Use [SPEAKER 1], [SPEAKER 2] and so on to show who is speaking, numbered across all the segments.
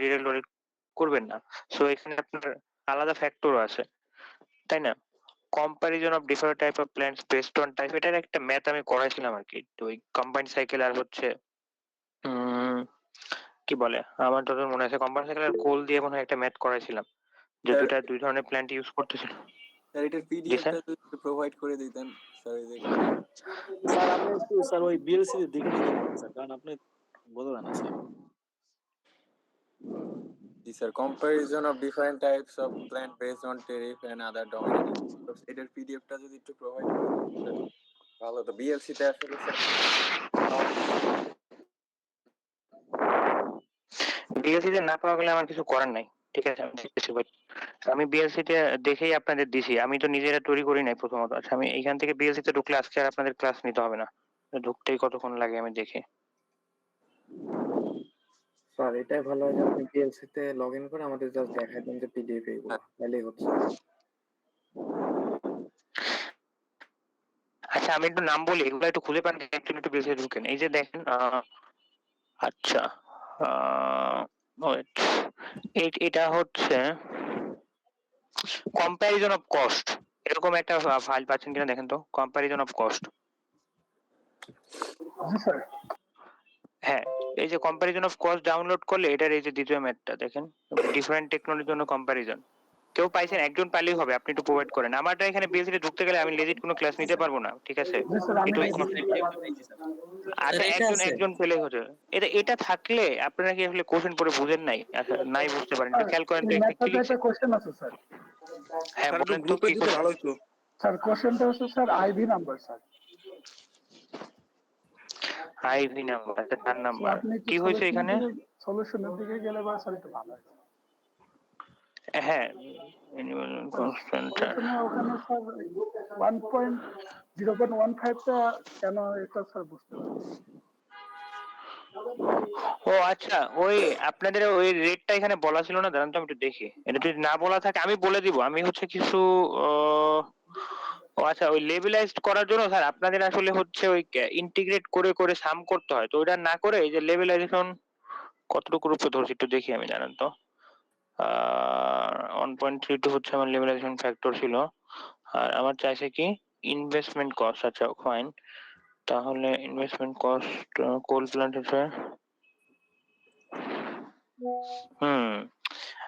[SPEAKER 1] Relate করবেন না। So এখানে আপনার আলাদা ফ্যাক্টরও আছে, তাই না? Comparison of different type of plants based on type, এটার একটা ম্যাথ আমি করাইছিলাম আরকি। তো ওই কম্বাইন্ড সাইকেল আর হচ্ছে উম কি বলে, আমার যতদূর মনে আছে কম্বাইন্ড সাইকেল আর কোল দিয়ে মনে হয় একটা ম্যাথ করাইছিলাম, যে
[SPEAKER 2] স্যার,
[SPEAKER 1] দুই ধরনের প্ল্যান্ট ইউজ করতেছিল।
[SPEAKER 2] স্যার এটার
[SPEAKER 1] জি স্যার।
[SPEAKER 2] পিডিএফটা যদি একটু প্রোভাইড করে দিতেন, স্যার এই যে এখানে।
[SPEAKER 3] স্যার আপনি একটু স্যার ওই বিএলসি দেখে নিতে পারেন স্যার, কারণ আপনি বলবেন না স্যার।
[SPEAKER 2] জি sir, comparison of different types of plant based on tariff and other dominant এটার পিডিএফটা যদি একটু প্রোভাইড করে দিতেন স্যার, ভালো হতো। বিএলসি তে আসলে স্যার পাওয়া যায় না।
[SPEAKER 1] বিএলসি তে না পাওয়া গেলে আমার কিছু করার নাই। ঠিক আছে, আমি দেখতেছি বাট আমি বিএলসি তে দেখেই আপনাদের দিছি। আমি তো নিজেরা তৈরি করি নাই প্রথমত। আচ্ছা, আমি এইখান থেকে বিএলসি তে ঢুকলে আজকে আর আপনাদের ক্লাস নিতে হবে না। ঢুকতেই কতক্ষণ লাগে আমি দেখি।
[SPEAKER 4] স্যার এটাই ভালো হয় যে আপনি পিএলসি তে লগ ইন করে আমাদের জাস্ট দেখাই দেন যে পিডিএফ এইগুলো,
[SPEAKER 2] হ্যাঁ,
[SPEAKER 4] তাহলেই হচ্ছে।
[SPEAKER 1] আচ্ছা, আমি একটু নাম বলি, এগুলো একটু খুঁজে পান, একটু বেশি ঢুকেন। এই যে দেখেন, আচ্ছা, wait, এটা হচ্ছে কম্প্যারিজন অফ কস্ট, এরকম একটা ফাইল পাচ্ছেন কিনা দেখেন তো, comparison of cost.
[SPEAKER 5] G sir.
[SPEAKER 1] হ্যাঁ, এই যে কম্প্যারিজন অফ কস্ট ডাউনলোড করলে এটার এই যে দ্বিতীয় ম্যাথটা দেখেন, ডিফারেন্ট টেকনোলজির জন্য কম্প্যারিজন। কেউ পাইছেন? একজন পাইলেই হবে, আপনি একটু প্রোভাইড করেন। আমারটা এখানে বিএসসি তে ঢুকতে গেলে আমি লেজিট কোনো ক্লাস নিতে পারবো না, ঠিক আছে?
[SPEAKER 5] জি স্যার, আমি
[SPEAKER 1] একটু
[SPEAKER 3] পাইছি স্যার, একটা পাইছি স্যার।
[SPEAKER 1] আচ্ছা,
[SPEAKER 3] স্যার এটা
[SPEAKER 1] একজন
[SPEAKER 3] আছে।
[SPEAKER 1] একজন পেলে হতো। এটা এটা থাকলে আপনারা কি আসলে কোশ্চেন পড়ে বুঝেন নাই? আচ্ছা, নাই বুঝতে পারেন, একটু
[SPEAKER 5] স্যার,
[SPEAKER 1] খেয়াল করেন তো
[SPEAKER 5] এই
[SPEAKER 1] একটা কি
[SPEAKER 5] ম্যাথটাতে
[SPEAKER 1] লিখছে।
[SPEAKER 5] একটা কোশ্চেন আছে স্যার।
[SPEAKER 1] হ্যাঁ,
[SPEAKER 6] স্যার একটু
[SPEAKER 1] বলেন তো
[SPEAKER 6] গ্রুপে
[SPEAKER 1] কি
[SPEAKER 6] দিলে
[SPEAKER 1] কোশ্চেন।
[SPEAKER 6] ভালো হতো।
[SPEAKER 5] স্যার কোশ্চেনটা হচ্ছে sir IV number sir.
[SPEAKER 1] IV number, আচ্ছা 4
[SPEAKER 5] স্যার
[SPEAKER 1] নাম্বার।
[SPEAKER 5] আপনি একটু
[SPEAKER 1] কি হয়েছে এখানে?
[SPEAKER 5] সলিউশনের দিকে গেলে বা স্যার একটু ভালো হয়।
[SPEAKER 1] হ্যাঁ, অ্যানুয়াল কনস্ট্যান্ট।
[SPEAKER 5] সলিউশনে ওখানে স্যার 1.0.15টা কেন এটা স্যার বুঝতে পারছি না।
[SPEAKER 1] ও আচ্ছা, ওই আপনাদের ওই রেটটা এখানে বলা ছিল না, দাঁড়ান তো আমি একটু দেখি। এটা যদি না বলা থাকে আমি বলে দিব। আমি হচ্ছে কিছু ও আচ্ছা, ওই লেভেলাইজড করার জন্য স্যার আপনাদের আসলে হচ্ছে ওই ইন্টিগ্রেট করে করে সাম করতে হয়। তো ওটা না করে এই যে লেভেলাইজেশন কতটুকু রূপে ধরছি একটু দেখি আমি, জানেন তো। 1.32 হচ্ছে আমার লেভেলাইজেশন ফ্যাক্টর ছিল। আর আমার চাইছে কি ইনভেস্টমেন্ট কস্ট। আচ্ছা ফাইন, তাহলে ইনভেস্টমেন্ট কস্ট কোল প্ল্যান্ট হচ্ছে হুম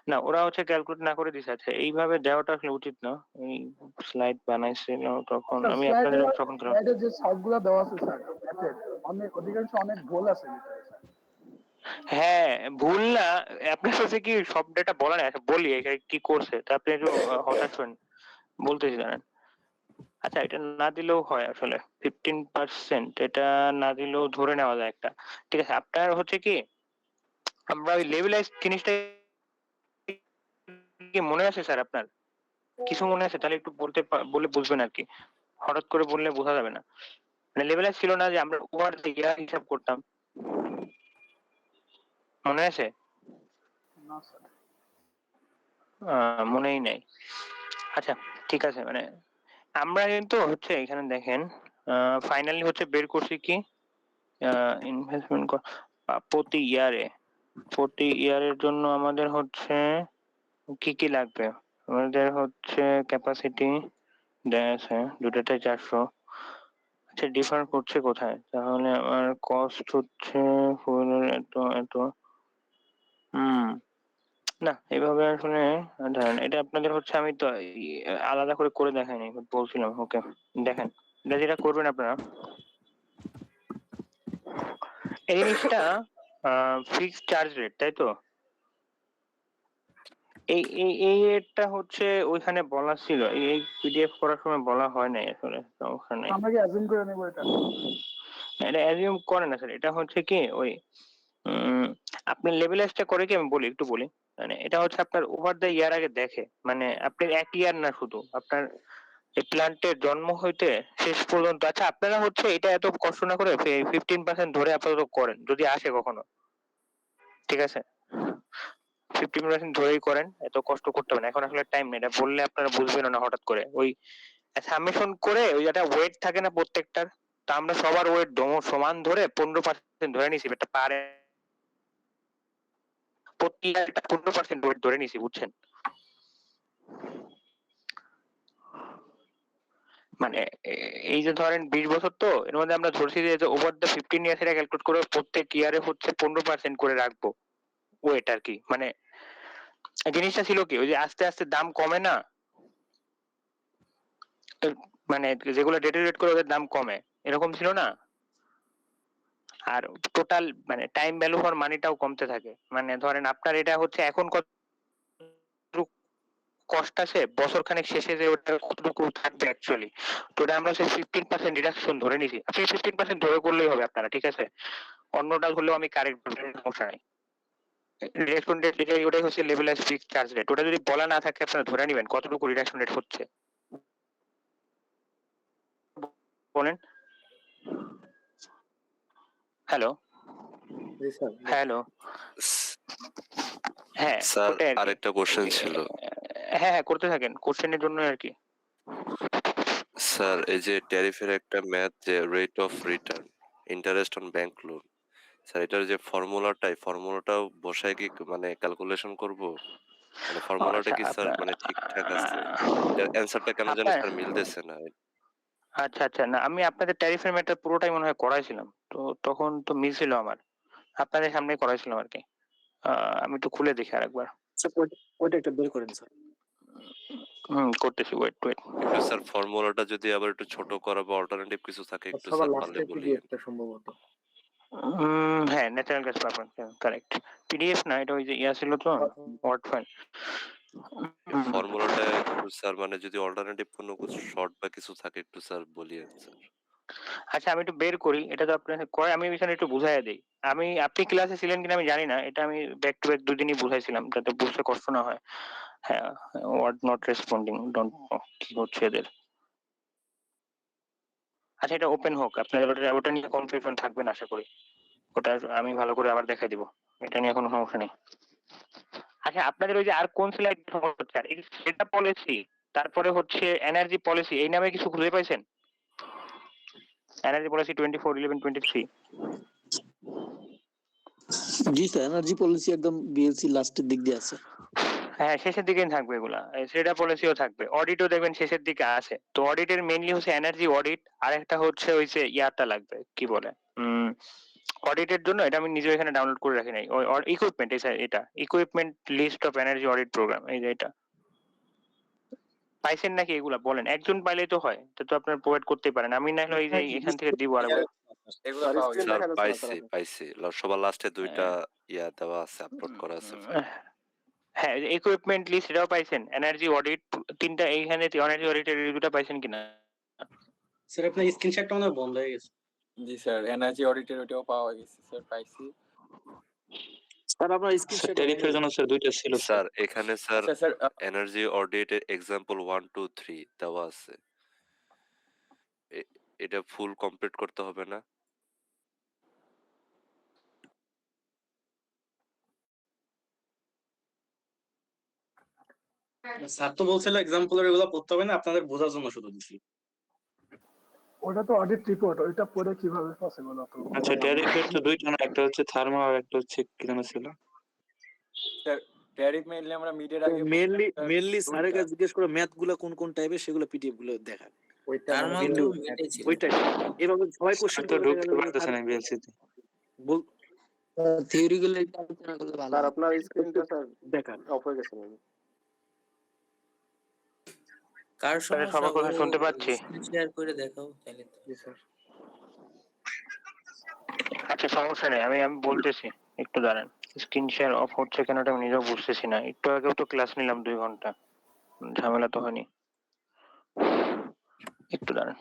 [SPEAKER 1] না, ওরা হচ্ছে ক্যালকুলেট না করে দিছে। আচ্ছা, এইভাবে দেওয়াটা আসলে উচিত না। এই স্লাইড বানাইছিল তখন
[SPEAKER 5] স্যার
[SPEAKER 1] আমি
[SPEAKER 5] স্লাইডে
[SPEAKER 1] আপনাদের তখন
[SPEAKER 5] স্লাইডে যে সবগুলো দেওয়া আছে স্যার, ম্যাথের অনেক অধিকাংশ অনেক ভুল আছে ভিতরে স্যার।
[SPEAKER 1] হ্যাঁ, ভুল না, আপনার সাথে কি সব ডেটা বলা নাই। আচ্ছা বলি এখানে কি করছে, তা আপনি একটু হতাশ হন, বলতেছি জানেন। আচ্ছা, এটা না দিলেও হয় আসলে, 15% এটা না দিলেও ধরে নেওয়া যায় একটা। ঠিক আছে, আপনার হচ্ছে কি আমরা ওই লেভেলাইজ জিনিসটা কি মনে আছে স্যার আপনার? কিছু মনে আছে? তাহলে একটু বলে বুঝবেন আর কি। হঠাৎ করে বললে বোঝা যাবে না। মানে লেভেলাইজ ছিল না যে আমরা ওভার দ্য ইয়ার হিসাব করতাম, মনে আছে?
[SPEAKER 5] না স্যার।
[SPEAKER 1] মনেই নাই। আচ্ছা, ঠিক আছে, মানে আমরা কিন্তু হচ্ছে এখানে দেখেন ফাইনালি হচ্ছে বের করছি কি ইনভেস্টমেন্ট প্রতি ইয়ারের জন্য আমাদের হচ্ছে কি কি লাগবে। আমাদের হচ্ছে ক্যাপাসিটি দেয়া আছে, দুটাতে 400। আচ্ছা, ডিফার করছে কোথায়? তাহলে আমার কস্ট হচ্ছে ফুয়েলের এত এত। হুম না, এভাবে আসলে ধরেন এটা আপনাদের হচ্ছে আমি তো আলাদা করে করে দেখাইনি, বলছিলাম। ওকে, দেখেন এটা যেটা করবেন আপনারা, এই জিনিসটা ফিক্সড চার্জ রেট, তাই তো? এই রেটটা হচ্ছে ওইখানে বলা ছিল, এই পিডিএফ করার সময় বলা হয় নাই আসলে, তো ওখানে
[SPEAKER 5] আমরা কি অ্যাজিউম করে নেব এটা?
[SPEAKER 1] এটা অ্যাজিউম করে না স্যার। এটা হচ্ছে কি ওই আপনার লেভেলাইজটা করে কি আমি বলি, একটু বলি। মানে এটা হচ্ছে আপনার ওভার দ্য ইয়ার আগে দেখে, মানে আপনি এক ইয়ার না, শুধু আপনার এই প্ল্যান্টের জন্ম হইতে শেষ পর্যন্ত। আচ্ছা, আপনারা হচ্ছে এটা এত কষ্ট না করে 15% ধরে আপাতত করেন, যদি আসে কখনো, ঠিক আছে? 15% ধরেই করেন, এত কষ্ট করতে হবে না। এখন আসলে টাইম নেই, এটা বললে আপনারা বুঝবেন না হঠাৎ করে। ওই সামেশন করে ওই একটা ওয়েট থাকে না প্রত্যেকটার, তা আমরা সবার ওয়েট সমান ধরে 15% ধরে নিছি, এটা পারে প্রত্যেক ইয়ারটা 15% ওয়েট ধরে নিছি, বুঝছেন? মানে এই যে ধরেন 20 বছর, তো এর মধ্যে আমরা ধরছি যে ওভার দ্য 15 ইয়ার্স এটা ক্যালকুলেট করে প্রত্যেক ইয়ারে হচ্ছে 15% করে রাখবো ওয়েট আর কি। মানে জিনিসটা ছিল কি, ওই যে আস্তে আস্তে দাম কমে না, মানে যেগুলো ডেটেরিয়েট করে ওদের দাম কমে, এরকম ছিল না? আর টোটাল মানে টাইম ভ্যালু ফর মানিটাও কমতে থাকে। মানে ধরেন আপনার এটা হচ্ছে এখন কত কষ্ট আছে, বছর খানেক শেষে যে ওটা কতটুকু থাকবে অ্যাকচুয়ালি, তো ওটা আমরা সেই 15% রিডাকশন ধরে নিছি। আপনি 15% ধরে করলেই হবে আপনারা, ঠিক আছে? অন্যটা হলেও আমি কারেক্ট বলবো, সমস্যা নাই। রিডাকশন রেট ওটাই হচ্ছে লেভেলাইজ ফিক্সড চার্জ রেট। ওটা যদি বলা না থাকে আপনারা ধরে নেবেন কতটুকু রিডাকশন রেট হচ্ছে, বলেন। হ্যালো
[SPEAKER 4] জি স্যার।
[SPEAKER 1] হ্যালো হ্যাঁ,
[SPEAKER 6] স্যার
[SPEAKER 1] ওটাই আর কি।
[SPEAKER 6] আরেকটা কোশ্চেন ছিল।
[SPEAKER 1] হ্যাঁ হ্যাঁ, করতে থাকেন, কোশ্চেনের জন্য আর কি।
[SPEAKER 6] স্যার এই যে ট্যারিফের একটা ম্যাথ, যে rate of return interest on bank loan, sir এটার যে ফর্মুলাটাও বসায় কি মানে ক্যালকুলেশন করব? মানে ফর্মুলাটা
[SPEAKER 1] আচ্ছা
[SPEAKER 6] কি স্যার
[SPEAKER 1] আপনার
[SPEAKER 6] মানে ঠিকঠাক আছে? এটার অ্যান্সারটা কেন জানি
[SPEAKER 1] আপনার
[SPEAKER 6] স্যার মিলতেছে না।
[SPEAKER 1] আচ্ছা আচ্ছা, না আমি আপনাদের ট্যারিফের ম্যাটার পুরোটাই মনে হয় করাইছিলাম, তো তখন তো মিল ছিল আমার, আপনাদের সামনে করাইছিলাম আর কি। আমি একটু খুলে দেখি আরেকবার।
[SPEAKER 3] স্যার ওইটা একটা বের করেন স্যার।
[SPEAKER 1] করতেছি, ওয়েট ওয়েট।
[SPEAKER 6] একটু স্যার ফর্মুলাটা যদি আবার একটু ছোট করা বা অল্টারনেটিভ কিছু থাকে একটু
[SPEAKER 4] সবার
[SPEAKER 6] স্যার পারলে
[SPEAKER 4] লাস্টের
[SPEAKER 6] বলিয়েন।
[SPEAKER 4] পিডিএফটা সম্ভবত।
[SPEAKER 1] হ্যাঁ, natural gas performance, correct. PDF না, এটা ওই যে ইয়া ছিল তো, ওয়ার্ড ফাইল।
[SPEAKER 6] ফর্মুলাটা একটু স্যার মানে যদি অল্টারনেটিভ কোনো শর্ট বা কিছু থাকে একটু স্যার বলিয়েন স্যার।
[SPEAKER 1] আচ্ছা আমি একটু বের করি, এটা তো আপনার করে আমি এখানে একটু বুঝাইয়া দিই। আপনি ক্লাসে ছিলেন কিনা আমি জানি না, এটা আমি ব্যাক টু ব্যাক দুদিনই বুঝাইছিলাম যাতে বুঝতে কষ্ট না হয়। হ্যাঁ, word not responding, don't know কি হচ্ছে এদের। আচ্ছা এটা ওপেন হোক, আপনাদের ওটা নিয়ে কনফিউশন থাকবে না আশা করি। ওটা আমি ভালো করে আবার দেখাই দিব, এটা নিয়ে কোনো সমস্যা নেই। আচ্ছা আপনাদের ওই যে আর কোন স্লাইড সমস্যা হচ্ছে, আর এই সেটা পলিসি, তারপরে হচ্ছে এনার্জি পলিসি, এই নামে কিছু খুঁজে পাইছেন? Energy policy 24/11/23।
[SPEAKER 3] জি স্যার, এনার্জি পলিসি একদম বিএলসি লাস্টের দিক দিয়ে আছে।
[SPEAKER 1] হ্যাঁ, শেষের দিকেই থাকবে এগুলা, সেটা পলিসিও থাকবে, অডিটও দেখবেন শেষের দিকে আছে। তো অডিটের মেইনলি হচ্ছে এনার্জি অডিট, আর একটা হচ্ছে ওই যে ইয়ারটা লাগবে, কি বলে অডিটের জন্য, এটা আমি নিজে এখানে ডাউনলোড করে রাখি নাই, ইকুইপমেন্ট, এটা equipment list of energy audit program, এই যে এটা পাইছেন নাকি? এগুলা বলেন, একজন পাইলেই তো হয়, তো আপনার প্রোভাইড করতেই পারেন, আমি না হলে ওই যে এখান থেকে দিব আরেকবার।
[SPEAKER 2] এগুলো পাওয়া গেছে।
[SPEAKER 6] স্যার পাইছি সবার লাস্টে দুইটা ইয়া দেওয়া আছে, আপলোড করা আছে ফাইল।
[SPEAKER 1] হ্যাঁ, ইকুইপমেন্ট লিস্ট এটাও পাইছেন, এনার্জি অডিট তিনটা, এইখানে এনার্জি অডিটের দুটো পাইছেন কিনা?
[SPEAKER 3] স্যার আপনার স্ক্রিনশটটা আমাদের বন্ধ হয়ে গেছে।
[SPEAKER 2] জি স্যার, এনার্জি অডিটের ওটাও পাওয়া গেছে স্যার, পাইছি।
[SPEAKER 3] স্যার আপনার স্ক্রিনশট
[SPEAKER 7] ট্যারিফের জন্য স্যার দুইটা ছিল স্যার।
[SPEAKER 6] স্যার এখানে স্যার
[SPEAKER 2] আচ্ছা স্যার,
[SPEAKER 6] এনার্জি অডিট এক্সাম্পল 1 2 3 দেওয়া আছে, এটা ফুল কমপ্লিট করতে হবে না?
[SPEAKER 3] স্যার তো বলছিল এক্সাম্পলের এগুলো পড়তে হবে না, আপনাদের বোঝার জন্য শুধু দিছি।
[SPEAKER 5] ওটা তো অডিট রিপোর্ট, ওইটা পড়ে কিভাবে পসিবল অত?
[SPEAKER 7] আচ্ছা ট্যারিফের তো দুইটা না, একটা হচ্ছে থার্মাল আর একটা হচ্ছে কি যেন ছিল।
[SPEAKER 2] স্যার ট্যারিফ মেইনলি আমরা মিডের আগে
[SPEAKER 3] মেইনলি স্যারের কাছে জিজ্ঞেস করে ম্যাথ গুলো কোন কোন টাইপের, সেগুলো পিডিএফ গুলো দেখা।
[SPEAKER 4] ওইটা
[SPEAKER 8] তার
[SPEAKER 4] মানে
[SPEAKER 8] মধ্যে
[SPEAKER 4] কিন্তু
[SPEAKER 8] মিটে ছিল।
[SPEAKER 3] ওইটাই এভাবে সবাই কোশ্চেন
[SPEAKER 7] আমি তো ঢুকতে পারতেছি না বিএলসি তে।
[SPEAKER 3] বল
[SPEAKER 8] থিওরি গুলো একটু আলোচনা করলে ভালো
[SPEAKER 4] স্যার
[SPEAKER 8] হয়।
[SPEAKER 4] আপনার স্ক্রিনটা স্যার
[SPEAKER 3] দেখান।
[SPEAKER 4] অফ হয়ে গেছে নাকি?
[SPEAKER 8] কার
[SPEAKER 1] সবার
[SPEAKER 8] সমস্যা
[SPEAKER 1] কথা শুনতে পাচ্ছি।
[SPEAKER 8] স্ক্রিন শেয়ার করে দেখাও তাহলে তো।
[SPEAKER 4] জি স্যার।
[SPEAKER 1] আচ্ছা সমস্যা নেই, আমি বলতেছি, একটু দাঁড়ান। স্ক্রিন শেয়ার অফ হচ্ছে কেন এটা আমি নিজেও বুঝতেছি না, একটু আগেও তো ক্লাস নিলাম 2 ঘন্টা, ঝামেলা তো হয়নি। একটু দাঁড়ান।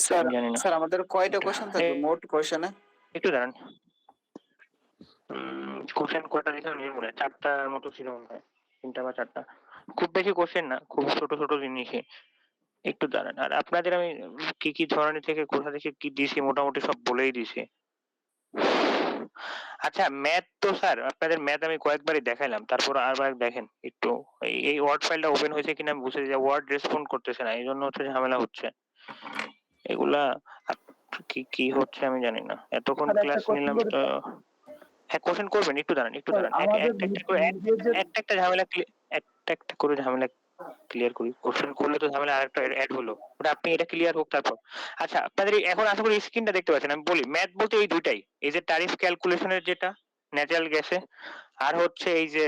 [SPEAKER 9] স্যার
[SPEAKER 1] জানি না,
[SPEAKER 9] স্যার আমাদের কয়টা কোশ্চেন থাকবে মোট কোশ্চেনে?
[SPEAKER 1] একটু দাঁড়ান। কোশ্চেন কয়টা লিখে নিয়ে মনে হয় 4টার মতো ছিল মনে হয়, 3টা বা 4টা, খুব বেশি কোশ্চেন না, খুব ছোট ছোট জিনিসই। একটু দাঁড়ান, আর আপনাদের আমি কি কি ধরনের থেকে কোথা থেকে কি দিছি মোটামুটি সব বলেই দিছি। আচ্ছা ম্যাথ তো স্যার আপনাদের ম্যাথ আমি কয়েকবারই দেখাইলাম, তারপর আরবার দেখেন একটু, এই ওয়ার্ড ফাইলটা ওপেন হয়েছে কিনা আমি বুঝতে, যে ওয়ার্ড রেসপন্ড করতেছে না, এই জন্য হচ্ছে ঝামেলা হচ্ছে। এগুলা কি কি হচ্ছে আমি জানি না, এতক্ষণ
[SPEAKER 5] স্যার একটা
[SPEAKER 1] ক্লাস
[SPEAKER 5] কোশ্চেন
[SPEAKER 1] নিলাম
[SPEAKER 5] করি
[SPEAKER 1] তো। হ্যাঁ, কোশ্চেন করবেন, একটু দাঁড়ান একটু
[SPEAKER 5] স্যার
[SPEAKER 1] দাঁড়ান,
[SPEAKER 5] আমাদের
[SPEAKER 1] একটা একটা করে
[SPEAKER 5] নিজেদের
[SPEAKER 1] একটা ঝামেলা একটা একটা করে ঝামেলা ক্লিয়ার করি। কোশ্চেন করলে তো ঝামেলা আরেকটা অ্যাড হলো, ওটা আপনি এটা ক্লিয়ার হোক তারপর। আচ্ছা, আপনাদের এখন আশা করি স্ক্রিনটা দেখতে পাচ্ছেন। আমি বলি ম্যাথ বলতে এই দুইটাই, এই যে ট্যারিফ ক্যালকুলেশনের যেটা ন্যাচারাল গ্যাসে, আর হচ্ছে এই যে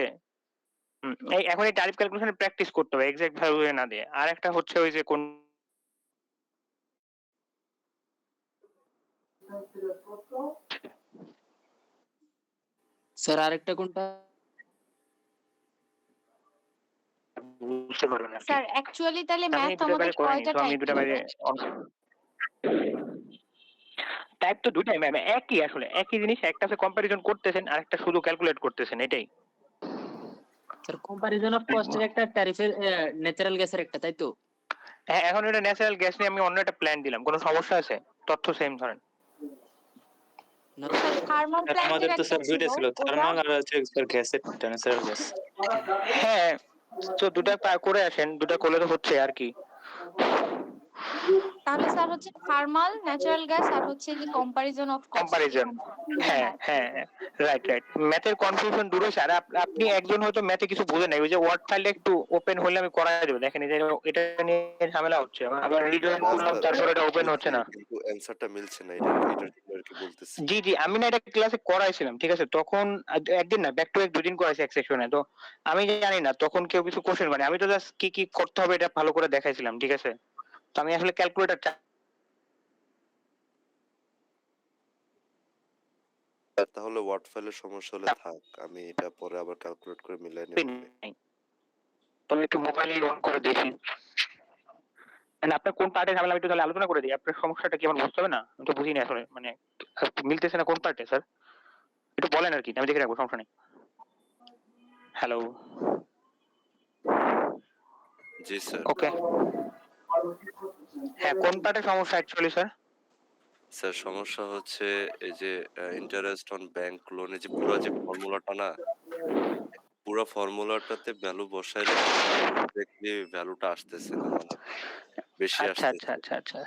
[SPEAKER 1] এই এখন এই ট্যারিফ ক্যালকুলেশনের প্র্যাকটিস করতে হবে এক্সাক্ট ভ্যালু না দিয়ে। আর একটা হচ্ছে ওই যে কোন
[SPEAKER 8] স্যার আরেকটা কোনটা?
[SPEAKER 1] বুঝতে পারবেন আর কি।
[SPEAKER 10] স্যার অ্যাকচুয়ালি তাহলে
[SPEAKER 1] আমি
[SPEAKER 10] ম্যাথ
[SPEAKER 1] এই দুটো
[SPEAKER 10] আমাদের
[SPEAKER 1] বাইরে করিনি,
[SPEAKER 10] কয়টা
[SPEAKER 1] তো আমি
[SPEAKER 10] টাইপ
[SPEAKER 1] দুটো বাইরে
[SPEAKER 10] হবে?
[SPEAKER 1] টাইপ তো দুটাই ম্যাম, একই আসলে একই জিনিস। একটা হচ্ছে কম্পারিজন করতেছেন আর একটা শুধু ক্যালকুলেট করতেছেন, এটাই।
[SPEAKER 8] স্যার কম্পারিজন অফ কস্টের একটা, ট্যারিফের ন্যাচারাল গ্যাসের একটা, তাই তো?
[SPEAKER 1] হ্যাঁ, এখন এটা ন্যাচারাল গ্যাস নিয়ে আমি অন্য একটা প্ল্যান দিলাম, কোনো সমস্যা আছে? তথ্য সেম ধরেন।
[SPEAKER 8] না
[SPEAKER 10] স্যার থার্মাল
[SPEAKER 7] স্যার
[SPEAKER 10] প্ল্যান্টের
[SPEAKER 7] আমাদের তো
[SPEAKER 10] একটা
[SPEAKER 7] স্যার দুইটা ছিল,
[SPEAKER 10] ওটা
[SPEAKER 7] থার্মাল আর হচ্ছে স্যার গ্যাসের, ন্যাচারাল গ্যাস।
[SPEAKER 1] হ্যাঁ, তো দুটা করে আসেন, দুটা করলে তো হচ্ছে আর কি।
[SPEAKER 10] তাহলে স্যার হচ্ছে থার্মাল, ন্যাচারাল গ্যাস আর হচ্ছে যে কম্পারিজন অফ কস্ট।
[SPEAKER 1] কম্পারিজন, হ্যাঁ হ্যাঁ, রাইট রাইট। ম্যাথের কনফিউশন দূর হয়েছে। আর আপনি একজন হয়তো ম্যাথে কিছু বোঝেন না, ওই যে ওয়ার্ড ফাইলটা একটু ওপেন হলে আমি করাই দেবো। দেখেন এই যে এটা নিয়ে ঝামেলা হচ্ছে, আবার রিজয়েন
[SPEAKER 6] না
[SPEAKER 1] করলাম
[SPEAKER 6] স্যার,
[SPEAKER 1] তারপরে এটা ওপেন হচ্ছে
[SPEAKER 6] বলছি
[SPEAKER 1] না।
[SPEAKER 6] কিন্তু অ্যান্সারটা মিলছে না, এটার জন্য আর কি বলতেছি।
[SPEAKER 1] জি জি, আমি না এটা ক্লাসে করাইছিলাম, ঠিক আছে? তখন একদিন না, ব্যাক টু ব্যাক দুদিন করাইছি এক সেকশনে। তো আমি জানি না তখন কেউ কিছু কোশ্চেন করে, আমি তো জাস্ট কি কি করতে হবে এটা ভালো করে দেখাইছিলাম, ঠিক আছে? তো আমি আসলে ক্যালকুলেটর
[SPEAKER 6] তাহলে ওয়ার্ড ফাইলের সমস্যা হলে থাক, আমি এটা পরে আবার ক্যালকুলেট করে মিলাই নেব।
[SPEAKER 1] নাই, তবে একটু মোবাইলে অন করে দেখি। মানে আপনার কোন পার্টে ঝামেলা, আমি একটু তাহলে আলোচনা করে দিই। আপনার সমস্যাটা কি আমার বুঝতে হবে না? আমি তো বুঝিনি আসলে, মানে মিলতেছে না কোন পার্টে স্যার, একটু বলেন আর কি, আমি দেখে রাখবো, সমস্যা নেই। হ্যালো,
[SPEAKER 6] জি স্যার।
[SPEAKER 1] ওকে। হ্যাঁ, কোন পার্টে সমস্যা অ্যাকচুয়ালি স্যার?
[SPEAKER 6] স্যার সমস্যা হচ্ছে এই যে ইন্টারেস্ট অন ব্যাংক লোনে যে পুরো যে ফর্মুলাটা না, পুরো ফর্মুলাটাতে ভ্যালু বসাইলে এক্স্যাক্টলি ভ্যালুটা আসতেছে না, মানে বেশি
[SPEAKER 1] আচ্ছা আচ্ছা
[SPEAKER 6] আসতেছে।
[SPEAKER 1] আচ্ছা আচ্ছা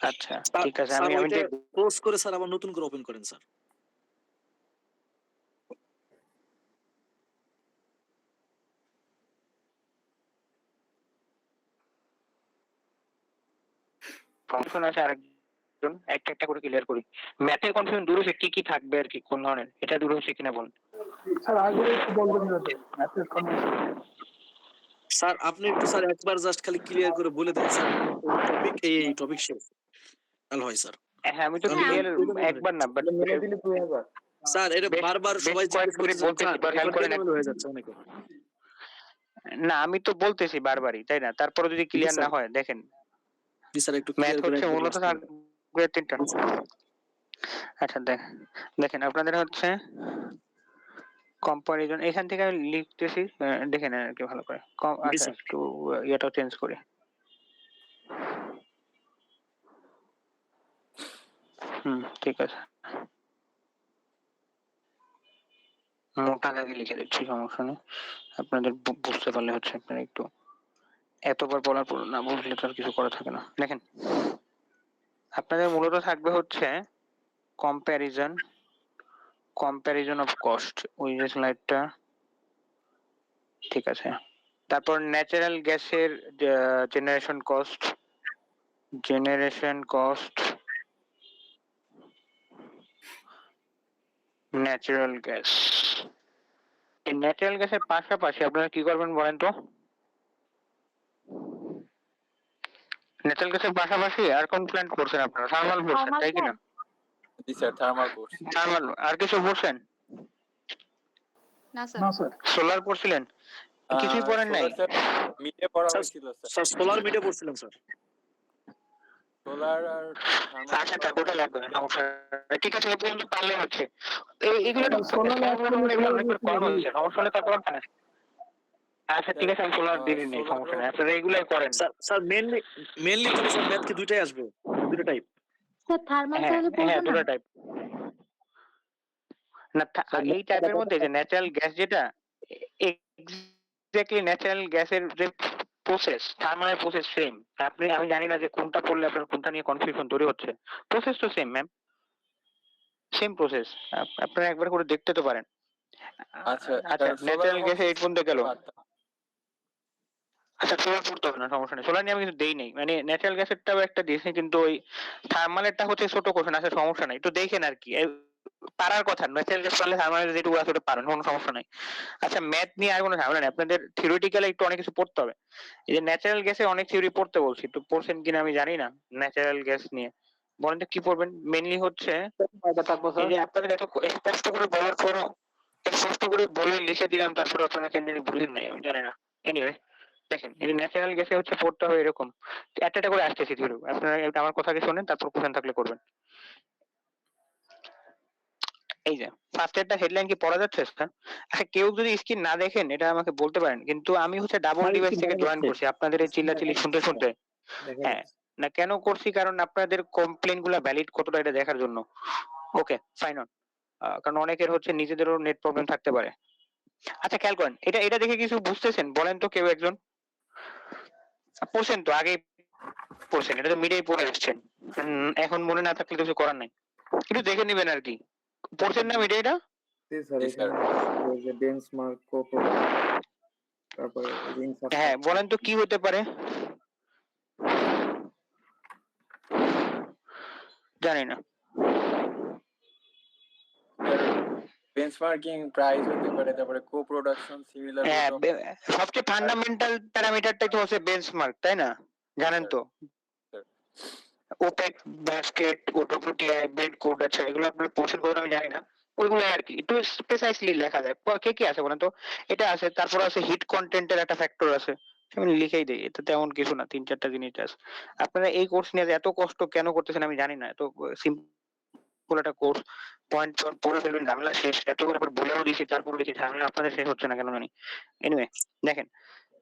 [SPEAKER 1] আচ্ছা,
[SPEAKER 3] স্যার
[SPEAKER 1] ঠিক আছে,
[SPEAKER 3] স্যার
[SPEAKER 1] আমি
[SPEAKER 3] ওইটা
[SPEAKER 1] দেখবো।
[SPEAKER 3] ক্লোজ করে স্যার আবার নতুন করে ওপেন করেন স্যার।
[SPEAKER 1] কনফিউশন আছে আরেকজন, একটা একটা করে ক্লিয়ার করি। ম্যাথের কনফিউশন দূর হয়েছে, কি কি থাকবে আর কি, কোন ধরনের, এটা দূর হয়েছে কিনা বলুন।
[SPEAKER 5] স্যার আগে একটু বলবেন না তো ম্যাথের কনফিউশন।
[SPEAKER 3] স্যার আপনি একটু স্যার একবার জাস্ট খালি ক্লিয়ার করে বলে দেন স্যার, টপিক এই টপিক শেষ তাহলে হয় স্যার।
[SPEAKER 1] হ্যাঁ, আমি তো
[SPEAKER 3] আমি
[SPEAKER 1] ক্লিয়ার
[SPEAKER 3] এলোমেলো হয়ে
[SPEAKER 1] একবার না,
[SPEAKER 3] যাচ্ছে।
[SPEAKER 1] বাট
[SPEAKER 4] মিলে দিলে 2000।
[SPEAKER 3] স্যার এটা
[SPEAKER 1] বেশ
[SPEAKER 3] বারবার
[SPEAKER 1] বেশ
[SPEAKER 3] সবাই
[SPEAKER 1] কয়েক
[SPEAKER 3] জিজ্ঞেস
[SPEAKER 1] মিনিট
[SPEAKER 3] করতেছেন
[SPEAKER 1] বলতেছি,
[SPEAKER 3] স্যার,
[SPEAKER 1] বা খেয়াল
[SPEAKER 3] এবার
[SPEAKER 1] করেন
[SPEAKER 3] এলোমেলো হয়ে যাচ্ছে অনেকে।
[SPEAKER 1] না, আমি তো বলতেছি বারবারই, তাই না? তারপরে যদি
[SPEAKER 3] জি
[SPEAKER 1] ক্লিয়ার না
[SPEAKER 3] স্যার,
[SPEAKER 1] হয়, দেখেন
[SPEAKER 3] জি স্যার একটু
[SPEAKER 1] ম্যাথ
[SPEAKER 3] ক্লিয়ার করে
[SPEAKER 1] হচ্ছে
[SPEAKER 3] একবার
[SPEAKER 1] মূলত
[SPEAKER 3] লাস্ট করে দেন।
[SPEAKER 1] থাকবে তিনটা।
[SPEAKER 3] জি স্যার।
[SPEAKER 1] আচ্ছা, দেখেন আপনাদের হচ্ছে কম্পারিজন, এখান থেকে আমি লিখতেছি, দেখে নেন আর কি ভালো করে।
[SPEAKER 3] জি
[SPEAKER 1] আচ্ছা,
[SPEAKER 3] স্যার।
[SPEAKER 1] একটু ইয়েটাও চেঞ্জ করি। ঠিক আছে, মোটা দাগে লিখে দিচ্ছি, সমস্যা নেই। আপনাদের বুঝতে পারলে হচ্ছে, আপনারা একটু এতবার বলার পর না বুঝলে তো আর কিছু করা থাকে না। দেখেন, আপনাদের মূলত থাকবে হচ্ছে কম্প্যারিজন, কম্প্যারিজন অফ কস্ট, ওই যে স্লাইডটা, ঠিক আছে? তারপর ন্যাচারাল গ্যাসের generation cost, generation cost, natural gas. এই ন্যাচারাল গ্যাসের পাশাপাশি আপনারা কি করবেন বলেন তো? ন্যাচারাল গ্যাসের পাশাপাশি আর কোন প্ল্যান্ট করছেন আপনারা? থার্মাল করছেন,
[SPEAKER 10] থার্মাল
[SPEAKER 1] তাই কিনা?
[SPEAKER 10] প্ল্যান্ট।
[SPEAKER 2] জি স্যার, থার্মাল কোর্স।
[SPEAKER 1] থার্মাল, আর কিছু করছেন?
[SPEAKER 10] না স্যার।
[SPEAKER 5] না স্যার।
[SPEAKER 1] সোলার করছিলেন? কিছুই পড়েন নাই?
[SPEAKER 2] সোলার স্যার মিডে পড়া
[SPEAKER 3] স্যার
[SPEAKER 2] হয়েছিল স্যার।
[SPEAKER 3] স্যার সোলার মিটে পড়ছিলাম স্যার।
[SPEAKER 2] সোলার আর থার্মাল
[SPEAKER 1] আচ্ছা,
[SPEAKER 2] পড়া
[SPEAKER 1] ওটা লাগবে না, সমস্যা নেই। ঠিক আছে, এই পর্যন্ত পারলে হচ্ছে। এইগুলো তো
[SPEAKER 5] সোলার
[SPEAKER 1] এগুলো অনেক
[SPEAKER 5] অ্যাকচুয়ালি
[SPEAKER 1] কম হচ্ছে, সমস্যা হলে তারপর না। আচ্ছা ঠিক আছে, আমি সোলার দিয়ে নেই, সমস্যা নেই, আপনারা এগুলাই করেন।
[SPEAKER 3] স্যার স্যার মেইনলি তাহলে স্যার ম্যাথ কি দুইটাই আসবে, দুটো টাইপ?
[SPEAKER 10] স্যার থার্মাল
[SPEAKER 1] হ্যাঁ
[SPEAKER 10] তাহলে
[SPEAKER 1] হ্যাঁ,
[SPEAKER 10] পড়বো না?
[SPEAKER 1] দুটো টাইপ না,
[SPEAKER 3] স্যার
[SPEAKER 1] এই টাইপের মধ্যে যে ন্যাচারাল গ্যাস যেটা, এক্স্যাক্টলি ন্যাচারাল গ্যাসের যে প্রসেস, থার্মালের প্রসেস সেম। আমি জানি না যে কোনটা পড়লে আপনার কোনটা নিয়ে কনফিউশন তৈরি হচ্ছে। প্রসেস তো সেম ম্যাম, সেম প্রসেস। আপনারা একবার করে দেখতে তো পারেন।
[SPEAKER 2] আচ্ছা
[SPEAKER 1] আচ্ছা,
[SPEAKER 2] সোলার
[SPEAKER 1] ন্যাচারাল গ্যাসে
[SPEAKER 2] হচ্ছে
[SPEAKER 1] এই পর্যন্ত গেল।
[SPEAKER 2] পারতাম।
[SPEAKER 1] আচ্ছা, সোলার পড়তে হবে না, সমস্যা নেই। সোলার নিয়ে আমি কিন্তু দেই নাই, মানে ন্যাচারাল গ্যাসেরটাও একটা দিয়েছি, কিন্তু ওই থার্মালেরটা হচ্ছে ছোট কোশ্চেন আছে, সমস্যা নাই, একটু দেখেন আর কি। পারার কথা, ন্যাচারাল গ্যাস পারলে থার্মালের যেটুকু আছে ওটা পারেন, কোনো সমস্যা নাই। আচ্ছা, ম্যাথ নিয়ে আর কোনো ঝামেলা নেই, আপনাদের থিওরিটিক্যালি একটু অনেক কিছু পড়তে হবে। এই যে ন্যাচারাল গ্যাসে অনেক থিওরি পড়তে বলছি, তো পড়ছেন কিনা আমি জানি না। ন্যাচারাল গ্যাস নিয়ে বলেন তো কি পড়বেন? মেইনলি হচ্ছে এই যে আপনাদের এত স্পষ্ট করে বলার পরও, স্পষ্ট করে বলে লিখে দিলাম, তারপরে আপনারা কেন জানি বুঝলেন নাই, আমি জানি না। এনিওয়ে, দেখেন এই ন্যাচারাল গ্যাসে হচ্ছে পড়তে হবে এরকম একটা একটা করে আসতেছি থিওরি। আপনারা একটা আমার কথা কি শোনেন, তারপর কোশ্চেন থাকলে করবেন। এই যে ফার্স্ট এরটা হেডলাইন কি পড়া যাচ্ছে স্যার? আচ্ছা, কেউ যদি স্ক্রিন না দেখেন এটা আমাকে বলতে পারেন, কিন্তু আমি হচ্ছে ডাবল
[SPEAKER 3] স্যার
[SPEAKER 1] ডিভাইস
[SPEAKER 3] একটু
[SPEAKER 1] থেকে
[SPEAKER 3] দেখা
[SPEAKER 1] জয়েন
[SPEAKER 3] যাচ্ছে,
[SPEAKER 1] করছি আপনাদের এই চিল্লাচিল্লি শুনতে শুনতে।
[SPEAKER 4] দেখা
[SPEAKER 1] হ্যাঁ,
[SPEAKER 4] যাচ্ছে।
[SPEAKER 1] না কেন করছি, কারণ আপনাদের কমপ্লেন গুলা ভ্যালিড কতটা এটা দেখার জন্য। ওকে, ফাইন অন। কারণ অনেকের হচ্ছে নিজেদেরও নেট প্রবলেম থাকতে পারে। আচ্ছা, খেয়াল করেন, এটা এটা দেখে কিছু বুঝতেছেন বলেন তো কেউ একজন? পড়ছেন তো আগে, পড়ছেন, এটা তো মিডিয়ায় পড়ে আসছেন। এখন মনে না থাকলে তো কিছু করার নাই, একটু দেখে নেবেন আর কি। পড়ছেন না মিডিয়া এটা?
[SPEAKER 4] জি স্যার,
[SPEAKER 2] জি স্যার।
[SPEAKER 4] এখানে আছে যে বেঞ্চমার্ক, কো-প্রোডাক্ট, তারপরে রিং
[SPEAKER 1] হ্যাঁ,
[SPEAKER 4] সাসপেনশন।
[SPEAKER 1] বলেন তো কি হতে পারে? জানি না।
[SPEAKER 2] বেঞ্চমার্কিং প্রাইস হতে পারে, তারপরে কো প্রোডাকশন, সিমিলার রুট
[SPEAKER 1] হ্যাঁ,
[SPEAKER 2] অফ।
[SPEAKER 1] সবচেয়ে ফান্ডামেন্টাল প্যারামিটারটাই তো হচ্ছে বেঞ্চমার্ক, তাই না? জানেন তো। ওপেক, বাস্কেট, ওডব্লিউটিআই, বেড কোড, আচ্ছা এগুলো আপনার পছন্দ করেন আমি জানি না। ওইগুলো আর কি একটু প্রিসাইসলি লেখা যায়। কে কি আছে বলেন তো? এটা আছে, তারপর আছে হিট কন্টেন্টের একটা ফ্যাক্টর আছে, আমি লিখেই দিই, এটা তেমন কিছু না, 3-4টা জিনিস আছে। আপনারা এই কোর্স নিয়ে যে এত কষ্ট কেন করতেছেন আমি জানি না। এত সিম্পল একটা কোর্স, পয়েন্ট পড়ে ফেলবেন, ঝামেলা শেষ। এত করে আবার বলেও দিছি, তারপর দেখি ঝামেলা আপনাদের শেষ হচ্ছে না কেন জানি। এনিওয়ে, দেখেন,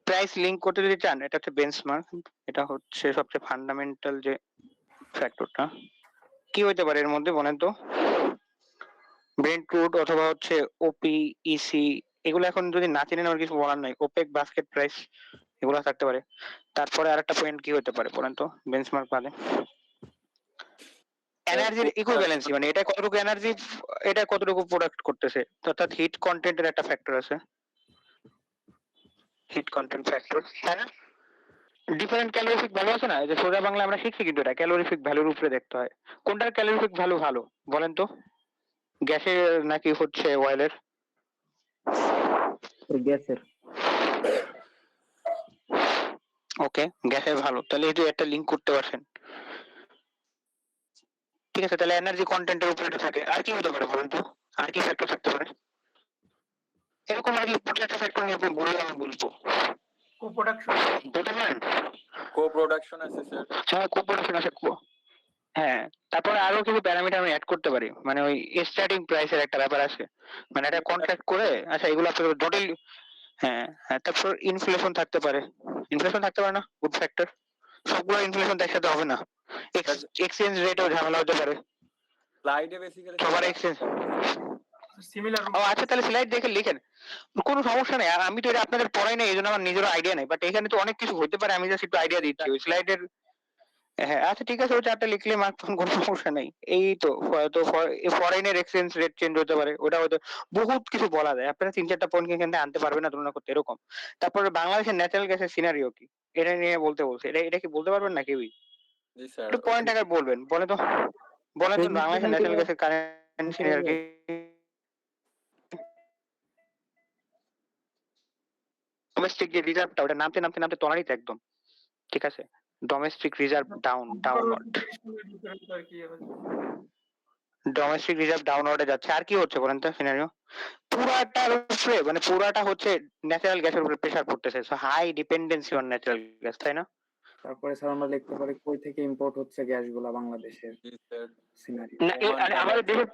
[SPEAKER 1] প্রাইস লিংক করতে যদি চান, এটা হচ্ছে বেঞ্চমার্ক, এটা হচ্ছে সবচেয়ে ফান্ডামেন্টাল যে ফ্যাক্টরটা। কি হইতে পারে এর মধ্যে বলেন তো? ব্রেন্ট ক্রুড অথবা হচ্ছে ওপি, ইসি, এগুলো এখন যদি না চিনেন আমার কিছু বলার নাই। ওপেক, বাস্কেট প্রাইস, এগুলো থাকতে পারে। তারপরে আরেকটা পয়েন্ট কি হতে পারে বলেন তো বেঞ্চমার্ক বাদে? এনার্জির ইকুইভ্যালেন্সি, মানে এটা কতটুকু এনার্জি, এটা কতটুকু প্রোডাক্ট করতেছে, অর্থাৎ হিট কন্টেন্টের একটা ফ্যাক্টর আছে, হিট কন্টেন্ট ফ্যাক্টর, তাই না? ডিফারেন্ট ক্যালোরিফিক ভ্যালু আছে না, এই যে সোজা বাংলা আমরা শিখছি, কিন্তু এটা ক্যালোরিফিক ভ্যালুর উপরে দেখতে হয়। কোনটার ক্যালোরিফিক ভ্যালু ভালো বলেন তো? গ্যাসের নাকি হচ্ছে অয়েলের?
[SPEAKER 4] গ্যাসের।
[SPEAKER 1] ওকে, গ্যাসের ভালো, তাহলে এই যে একটা লিংক করতে পারছেন। ঠিক আছে, তাহলে এনার্জি কন্টেন্টের উপরে এটা থাকে। আর কি হতে পারে বলেন তো? আর কি ফ্যাক্টর থাকতে পারে এরকম? আর কি প্রত্যেকটা ফ্যাক্টর নিয়ে আপনি বললে আমি বলবো,
[SPEAKER 5] কো-প্রোডাকশন।
[SPEAKER 1] বলতে পারেন?
[SPEAKER 2] কো প্রোডাকশন আছে স্যার।
[SPEAKER 1] হ্যাঁ, কোপ্রোডাকশন আছে। হ্যাঁ, তারপরে আরো কিছু প্যারামিটার আমি অ্যাড করতে পারি, মানে ওই স্টার্টিং প্রাইসের একটা ব্যাপার আছে, মানে এটা কন্ট্রাক্ট করে। আচ্ছা, এগুলো আপনার টোটাল। হ্যাঁ হ্যাঁ, তারপর ইনফ্লেশন থাকতে পারে। ইনফ্লেশন থাকতে পারে না, গুড ফ্যাক্টর। সবগুলো ইনফ্লেশন একসাথে হবে না, এক্সচেঞ্জ রেটও ঝামেলা হতে পারে।
[SPEAKER 2] স্লাইডে বেসিক্যালি
[SPEAKER 1] সবার এক্সচেঞ্জ,
[SPEAKER 5] সিমিলার
[SPEAKER 1] ও আচ্ছা, তাহলে স্লাইড দেখে লিখেন, কোনো সমস্যা নেই। আর আমি তো এটা আপনাদের পড়াই নাই, এই জন্য আমার নিজেরও আইডিয়া নেই, বাট এখানে তো অনেক কিছু হতে পারে, আমি জাস্ট একটু আইডিয়া দিচ্ছি ওই স্লাইডের। হ্যাঁ, আচ্ছা ঠিক আছে, ওই চারটা লিখলে মার্ক পান, কোনো সমস্যা নেই। এই তো হয়তো ফরেনের এক্সচেঞ্জ রেট চেঞ্জ হতে পারে, ওটা হয়তো বহুত কিছু বলা যায়। আপনারা 3-4টা পয়েন্ট এখান থেকে আনতে পারবেন না তুলনা করতে, এরকম। তারপরে বাংলাদেশের ন্যাচারাল গ্যাসের সিনারিও কি, এটা নিয়ে বলতে বলছে, এটা এটা কি বলতে পারবেন না কেউই?
[SPEAKER 2] জি স্যার।
[SPEAKER 1] একটু পয়েন্ট আকার বলবেন, বলে তো, বলেন তো বাংলাদেশের ন্যাচারাল গ্যাসের কারেন্ট সিনারিও কি? ডোমেস্টিক যে রিজার্ভটা, ওটা নামতে নামতে নামতে তলানিতে তো একদম। ঠিক আছে, domestic reserve downward, domestic reserve ডাউনওয়ার্ডে যাচ্ছে। আর কি হচ্ছে বলেন তো সিনারিও? পুরাটার উপরে, মানে পুরাটা হচ্ছে ন্যাচারাল গ্যাসের উপরে প্রেসার পড়তেছে, so high dependency on natural gas, তাই না?
[SPEAKER 4] তারপরে স্যার আমরা লিখতে পারি কই থেকে ইম্পোর্ট হচ্ছে গ্যাসগুলা বাংলাদেশের
[SPEAKER 2] জি স্যার।
[SPEAKER 4] সিনারিও।
[SPEAKER 1] না, আমাদের দেশের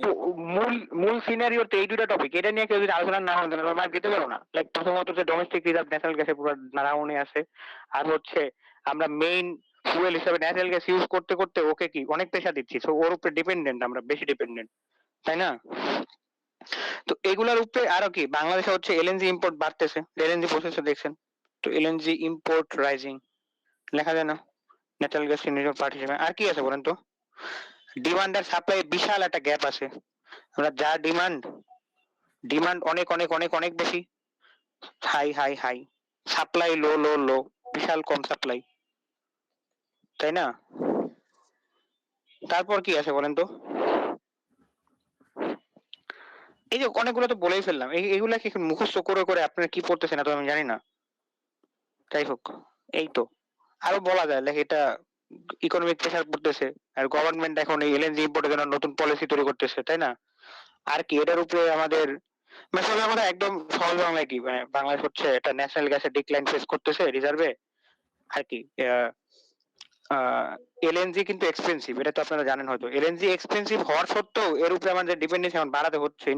[SPEAKER 1] মূল মূল সিনারিও তো এই দুটো টপিক, এটা নিয়ে কেউ যদি আলোচনা না হয় তাহলে মার্ক দিতে পারো না। লাইক প্রথমত হচ্ছে ডোমেস্টিক রিজার্ভ ন্যাচারাল গ্যাসের পুরো ডাউনে আছে, আর হচ্ছে আমরা মেইন ফুয়েল হিসেবে ন্যাচারাল গ্যাস ইউজ করতে করতে ওকে কি অনেক প্রেসার দিচ্ছি, সো ওর উপরে ডিপেন্ডেন্ট, আমরা বেশি ডিপেন্ডেন্ট, তাই না? তো এগুলোর উপরে আরো কি বাংলাদেশে হচ্ছে এলএনজি ইম্পোর্ট বাড়তেছে, এলএনজি প্রসেসে দেখছেন তো এলএনজি ইম্পোর্ট রাইজিং লেখা যায় না, ন্যাচারাল গ্যাস রিনিউয়েবল পার্ট হিসেবে। আর কি আছে বলেন তো? ডিমান্ড আর সাপ্লাই বিশাল একটা গ্যাপ আছে। আমরা যা ডিমান্ড, ডিমান্ড অনেক অনেক অনেক অনেক বেশি, হাই হাই হাই, সাপ্লাই লো লো লো, বিশাল কম সাপ্লাই, তাই না? তারপর কি আছে বলেন তো? এই যে অনেকগুলো তো বলেই ফেললাম, এইগুলা কি মুখস্থ করে করে আপনারা কি পড়তেছেন এত আমি জানি না। যাই হোক, এই তো আরো বলা যায় লাইক এটা ইকোনমিক প্রেসার পড়তেছে, আর গভর্নমেন্ট এখন এই এলএনজি ইম্পোর্টের জন্য নতুন পলিসি তৈরি করতেছে, তাই না? আর কি এটার উপরে আমাদের মেসেজ আমাদের একদম সহজ বাংলায় কি, মানে বাংলাদেশ হচ্ছে এটা ন্যাশনাল গ্যাসের ডিক্লাইন ফেস করতেছে রিজার্ভে। আর কি এলএনজি কিন্তু এক্সপেন্সিভ, এটা তো আপনারা জানেন হয়তো। এলএনজি এক্সপেন্সিভ হওয়ার সত্ত্বেও এর উপরে আমাদের ডিপেন্ডেন্সি এখন বাড়াতে হচ্ছে,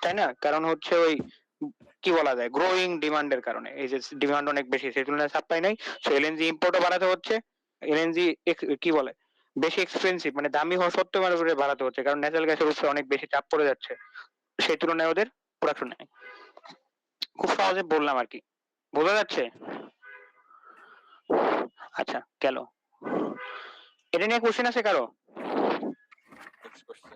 [SPEAKER 1] তাই না? কারণ হচ্ছে ওই কি বলা যায়, গ্রোয়িং ডিমান্ডের কারণে, এই যে ডিমান্ড অনেক বেশি সেই তুলনায় সাপ্লাই নাই, সো এলএনজি ইম্পোর্টও বাড়াতে হচ্ছে। এলএনজি কি বলে বেশি এক্সপেন্সিভ, মানে দামি হওয়া সত্ত্বেও আমাদের উপরে বাড়াতে হচ্ছে, কারণ ন্যাচারাল গ্যাসের উপরে অনেক বেশি চাপ পড়ে যাচ্ছে সেই তুলনায় ওদের প্রোডাকশন নেই। খুব সহজে বললাম আর কি, বোঝা যাচ্ছে? আচ্ছা গেল, এটা নিয়ে কোশ্চেন আছে কারো?
[SPEAKER 2] Next question.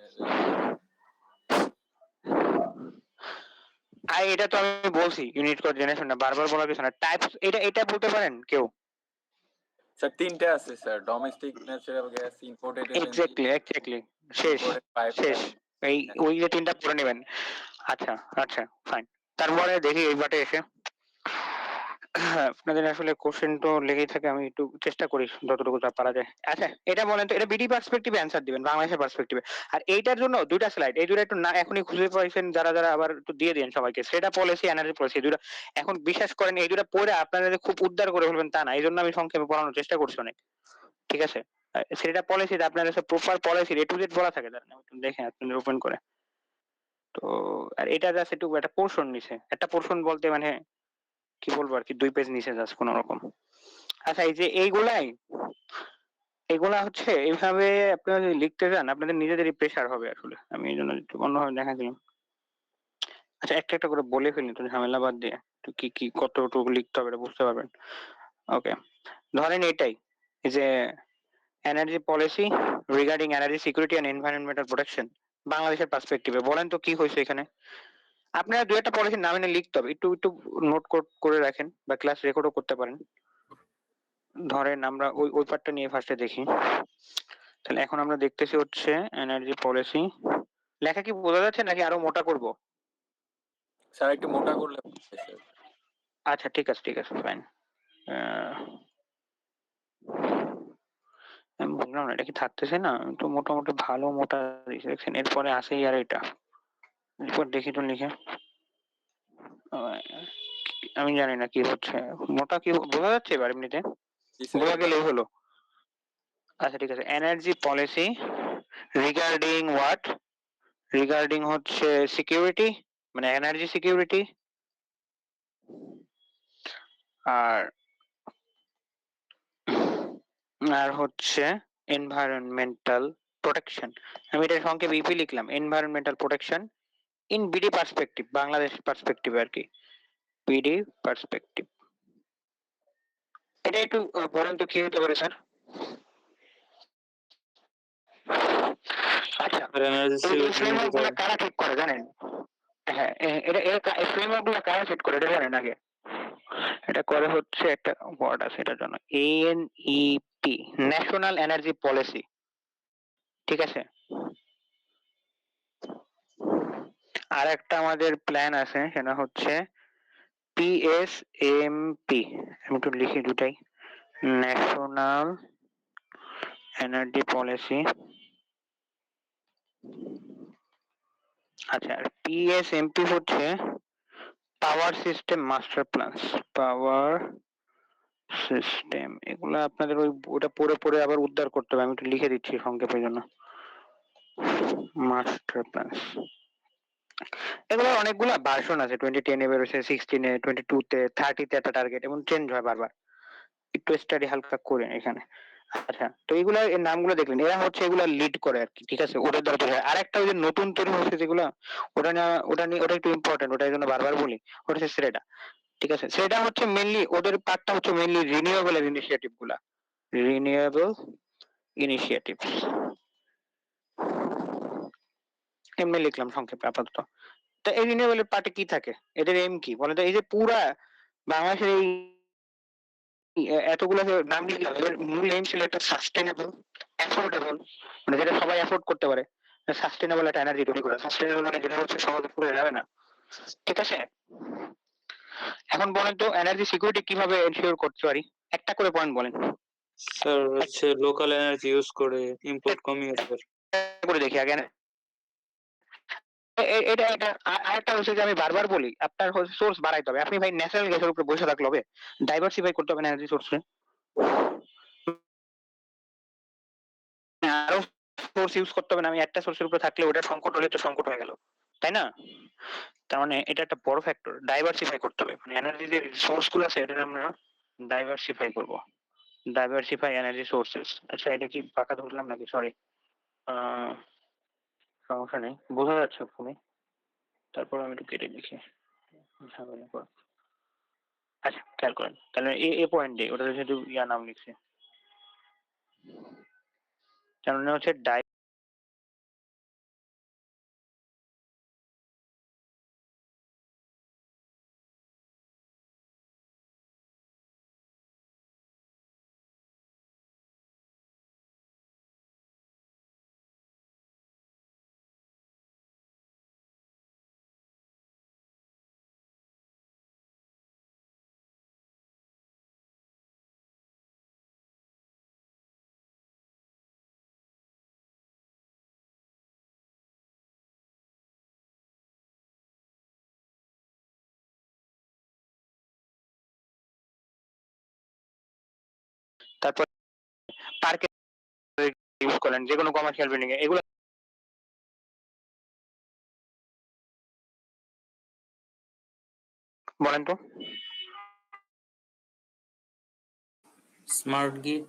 [SPEAKER 1] আর এটা তো আমি বলছি ইউনিট কোঅর্ডিনেশন না, বারবার বলার কিছু না। টাইপস এটা এটা বলতে পারেন কেউ?
[SPEAKER 2] স্যার তিনটা আছে sir, domestic natural gas, imported LNG,
[SPEAKER 1] exactly exactly, শেষ
[SPEAKER 2] ইম্পোর্টেড
[SPEAKER 1] শেষ,
[SPEAKER 2] পাইপলাইন।
[SPEAKER 1] এই ওই যে তিনটা পড়ে নেবেন। আচ্ছা আচ্ছা ফাইন, তারপরে দেখি এই বাটে এসে আপনাদের আসলে কোশ্চেন তো লেগেই থাকে, আমি একটু চেষ্টা করি যতটুকু যা পারা যায়। আচ্ছা এটা বলেন তো, এটা বিডি পার্সপেক্টিভে অ্যান্সার দিবেন, বাংলাদেশের পার্সপেক্টিভে। আর এইটার জন্য দুইটা স্লাইড, এই দুটো একটু না এখনই খুঁজে পাইছেন যারা যারা, আবার একটু দিয়ে দিন সবাইকে। সেটা পলিসি, এনার্জি পলিসি, দুটো এখন বিশ্বাস করেন এই দুটো পড়ে আপনারা যে খুব উদ্ধার করে ফেলবেন তা না, এই জন্য আমি সংক্ষেপে পড়ানোর চেষ্টা করছি অনেক, ঠিক আছে? সেটা পলিসিতে আপনার কাছে proper policy A to Z বলা থাকে, দাঁড়ান আমি একটু দেখে আপনাদের ওপেন করে। তো আর এটা জাস্ট একটু একটা পোর্শন নিছে, একটা পোর্শন বলতে মানে কি বলবো আর কি, 2 পেজ নিচে জাস্ট কোন রকম। আচ্ছা এই যে এইগুলাই, এগুলা হচ্ছে এইভাবে আপনারা যদি লিখতে যান আপনাদের নিজেদেরই প্রেসার হবে আসলে, আমি এই জন্য একটু অন্যভাবে দেখা দিলাম। আচ্ছা একটা একটা করে বলে ফেলি তো, ঝামেলা বাদ দিয়ে একটু কি কি কতটুকু লিখতে হবে এটা বুঝতে পারবেন। ওকে, ধরেন এটাই, এই যে energy policy regarding energy security and environmental protection বাংলাদেশের পার্সপেক্টিভে, বলেন তো কি হয়েছে এখানে? আপনারা দু একটা পলিসির নাম এনে লিখতে হবে, একটু একটু নোট করে রাখেন বা ক্লাস রেকর্ডও করতে পারেন। ধরেন আমরা ওই ওই পার্টটা নিয়ে ফার্স্টে দেখি। তাহলে এখন আমরা দেখতেছি হচ্ছে এনার্জি পলিসি, লেখা কি বোঝা যাচ্ছে নাকি আরো মোটা করব?
[SPEAKER 2] স্যার একটু মোটা করলে ভালো হয়, স্যার।
[SPEAKER 1] আচ্ছা ঠিক আছে ফাইন। আমি বললাম না এটা কি থাকতেছে না, আমি তো মোটামুটি ভালো মোটা দেখছেন, এরপরে আসেই আর এটা, এরপর দেখি তো লিখে। আহ, আমি জানি না কি হচ্ছে, মোটা কি বোঝা যাচ্ছে এবার এমনিতে?
[SPEAKER 2] জি স্যার,
[SPEAKER 1] বোঝা
[SPEAKER 2] এবার
[SPEAKER 1] গেলেই হলো। আচ্ছা ঠিক আছে, energy policy regarding what, regarding হচ্ছে সিকিউরিটি, মানে এনার্জি সিকিউরিটি, আর আর হচ্ছে এনভায়রনমেন্টাল প্রোটেকশন। আমি এটা সংক্ষেপে ইপি লিখলাম, environmental protection in BD perspective, Bangladesh perspective আর কি, বিডি পার্সপেক্টিভ। এটা একটু বলেন তো কি হতে পারে স্যার? আচ্ছা
[SPEAKER 7] এনার্জি
[SPEAKER 1] এই ফ্রেমওয়ার্ক গুলো কারা ঠিক করে জানেন? হ্যাঁ এটা এই ফ্রেমওয়ার্ক গুলো কারা সেট করে এটা জানেন আগে? এটা করে হচ্ছে একটা ওয়ার্ড আছে এটার জন্য, এনইপি, ন্যাশনাল এনার্জি পলিসি, ঠিক আছে? আর একটা আমাদের প্ল্যান আছে সেটা হচ্ছে পিএসএমপি, আমি একটু লিখি দুটাই, ন্যাশনাল এনার্জি পলিসি। আচ্ছা পিএসএমপি হচ্ছে power system master plan, power system, এগুলা আপনাদের ওই ওটা পড়ে পড়ে আবার উদ্ধার করতে হবে, আমি একটু লিখে দিচ্ছি সংক্ষেপের জন্য, মাস্টার প্ল্যান। এগুলো অনেকগুলো ভার্সন আছে, 2010 এ বেরোছে, 16 এ, 22 তে, 30 তে একটা টার্গেট, এবং চেঞ্জ হয় বারবার, একটু স্টাডি হালকা করে এখানে। আচ্ছা তো এগুলা এর নামগুলো দেখলেন, এরা হচ্ছে এগুলা লিড করে আর কি, ঠিক আছে? ওদের দ্বারা তৈরি হয়। আর একটা ওই যে নতুন তৈরি হচ্ছে যেগুলা, ওটা নিয়ে ওটা একটু ইম্পর্টেন্ট, ওটা এই জন্য বারবার বলি, ওটা হচ্ছে সেটা, ঠিক আছে, সেটা হচ্ছে মেইনলি ওদের পার্টটা হচ্ছে মেইনলি রিনিউয়েবল ইনিশিয়েটিভ গুলা, রিনিউয়েবল ইনিশিয়েটিভস এমনি লিখলাম সংক্ষেপে আপাতত। তো এই রিনিউয়েবল পার্টে কি থাকে, এদের এম কি বলে তো? এই যে পুরা বাংলাদেশের এই এতগুলো যে নাম লিখলাম, এদের মূল এম ছিল একটা সাস্টেনেবল, অ্যাফোর্ডেবল, মানে যেটা সবাই অ্যাফোর্ড করতে পারে, সাস্টেনেবল একটা এনার্জি তৈরি করা। সাস্টেনেবল মানে যেটা হচ্ছে সহজে পুড়ে যাবে না, ঠিক আছে? এখন বলেন তো এনার্জি সিকিউরিটি কিভাবে এনশিওর করতে পারি, একটা করে পয়েন্ট বলেন।
[SPEAKER 7] স্যার হচ্ছে লোকাল এনার্জি ইউজ করে ইম্পোর্ট কমিয়ে স্যার।
[SPEAKER 1] একটা করে দেখি আগে এটা এটা আরেকটা হচ্ছে যে আমি বারবার বলি আপনার সোর্স বাড়াইতে হবে। আপনি ভাই ন্যাচারাল গ্যাসের উপরে বসে থাকলে হবে, ডাইভার্সিফাই করতে হবে এনার্জি সোর্সে, আরো সোর্স ইউজ করতে হবে না। আমি একটা সোর্সের উপরে থাকলে ওটা সংকট হলে তো সংকট হয়ে গেল, তাই না? তার মানে এটা একটা বড় ফ্যাক্টর, ডাইভার্সিফাই করতে হবে, মানে এনার্জি যে সোর্স গুলো আছে এটা আমরা ডাইভার্সিফাই করব, ডাইভার্সিফাই এনার্জি সোর্সেস। আচ্ছা এটা কি ফাঁকা ধরলাম নাকি, সরি, সমস্যা নেই, বোঝা যাচ্ছে ফোনে, তারপর আমি একটু কেটে দেখি, ঝামেলা কর। আচ্ছা খেয়াল করেন তাহলে এ পয়েন্টে ওটা যেহেতু ইয়া নাম লিখছে, তার মানে হচ্ছে তারপর পার্কে ইউজ করেন যে কোনো কমার্শিয়াল বিল্ডিং এ, এগুলো বলেন তো।
[SPEAKER 9] Smart gate